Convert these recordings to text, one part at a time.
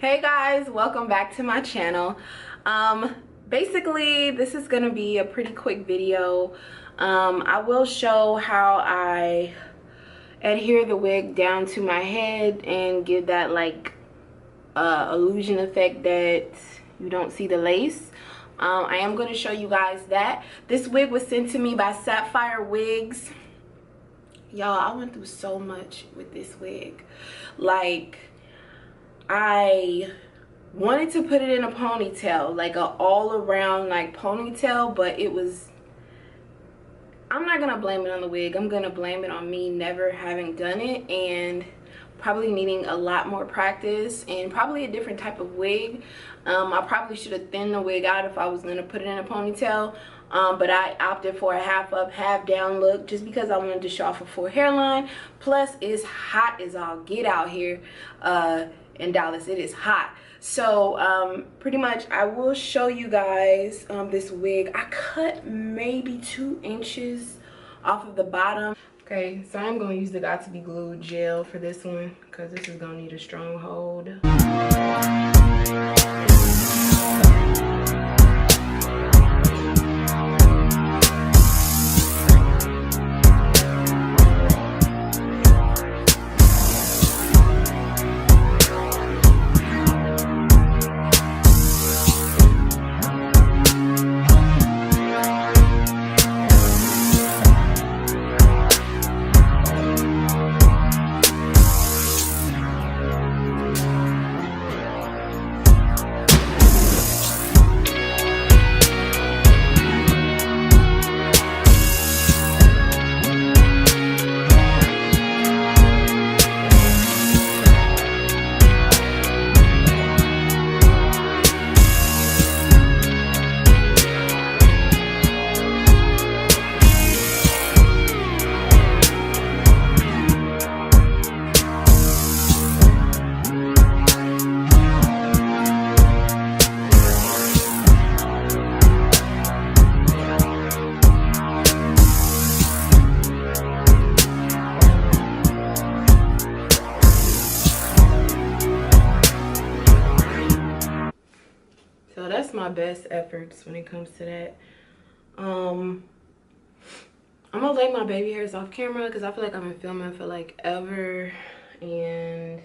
Hey guys, welcome back to my channel. Basically this is gonna be a pretty quick video. I will show how I adhere the wig down to my head and give that like illusion effect that you don't see the lace. I am going to show you guys that. This wig was sent to me by Sapphire Wigs. Y'all, I went through so much with this wig. Like, I wanted to put it in a ponytail, like a all around like ponytail, but it was, I'm not gonna blame it on the wig. I'm gonna blame it on me never having done it and probably needing a lot more practice and probably a different type of wig. I probably should have thinned the wig out if I was gonna put it in a ponytail, but I opted for a half up, half down look just because I wanted to show off a full hairline. Plus, it's hot as all get out here in Dallas. It is hot. So pretty much I will show you guys this wig. I cut maybe 2 inches off of the bottom. Okay, so I'm going to use the Got To Be Glued gel for this one because this is going to need a strong hold. So that's my best efforts when it comes to that. I'm gonna lay my baby hairs off camera because I feel like I've been filming for like ever and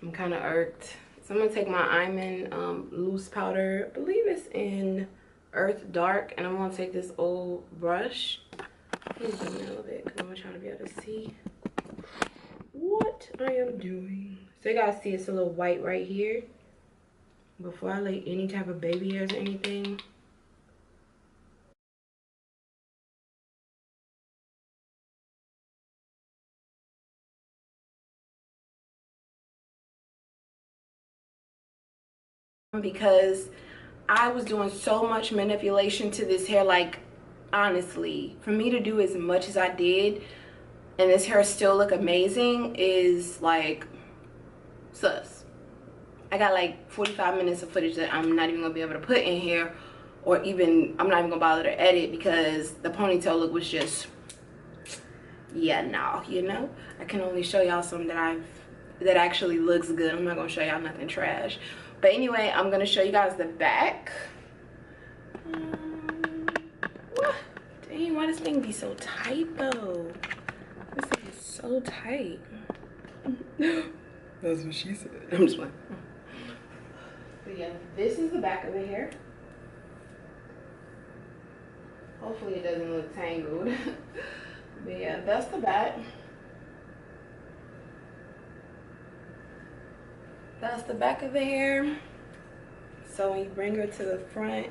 I'm kind of irked. So I'm gonna take my Iman loose powder, I believe it's in Earth Dark, and I'm gonna take this old brush. Let me zoom in a little bit because I'm gonna try to be able to see what I am doing. So you guys see it's a little white right here. Before I lay any type of baby hairs or anything, because I was doing so much manipulation to this hair. Like, honestly, for me to do as much as I did and this hair still look amazing is like sus. I got like 45 minutes of footage that I'm not even gonna be able to put in here, or even I'm not even gonna bother to edit because the ponytail look was just, yeah, no, you know. I can only show y'all some that actually looks good. I'm not gonna show y'all nothing trash. But anyway, I'm gonna show you guys the back. What? Dang, why does this thing be so tight though? This thing is so tight. That's what she said. I'm just playing. But yeah, this is the back of the hair. Hopefully it doesn't look tangled. But yeah, that's the back. That's the back of the hair. So when you bring her to the front,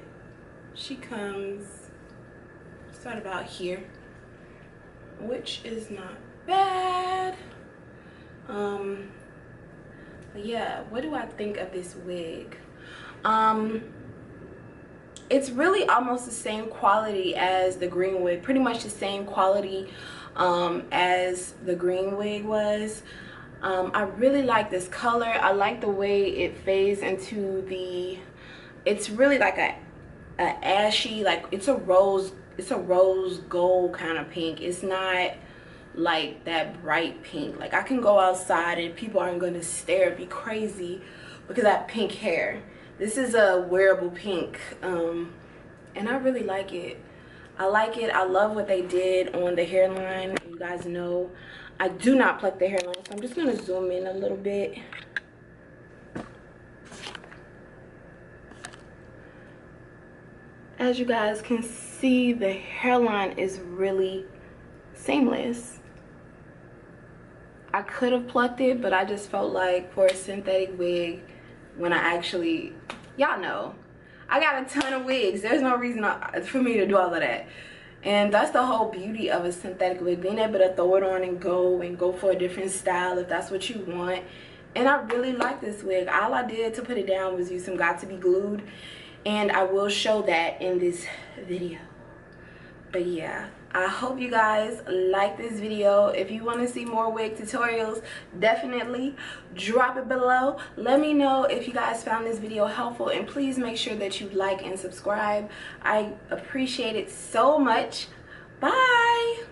she comes, start about here, which is not bad. But yeah, what do I think of this wig? It's really almost the same quality as the green wig, pretty much the same quality as the green wig was. I really like this color. I like the way it fades into the, it's really like a ashy, like it's a rose gold kind of pink. It's not like that bright pink. Like I can go outside and people aren't going to stare at me crazy because I have pink hair. This is a wearable pink, and I really like it. I like it. I love what they did on the hairline. You guys know I do not pluck the hairline, so I'm just going to zoom in a little bit. As you guys can see, the hairline is really seamless. I could have plucked it, but I just felt like for a synthetic wig, when I actually, y'all know, I got a ton of wigs. There's no reason for me to do all of that. And that's the whole beauty of a synthetic wig, being able to throw it on and go for a different style if that's what you want. And I really like this wig. All I did to put it down was use some Got To Be Glued, and I will show that in this video. But yeah, I hope you guys like this video. If you want to see more wig tutorials, definitely drop it below. Let me know if you guys found this video helpful, and please make sure that you like and subscribe. I appreciate it so much. Bye.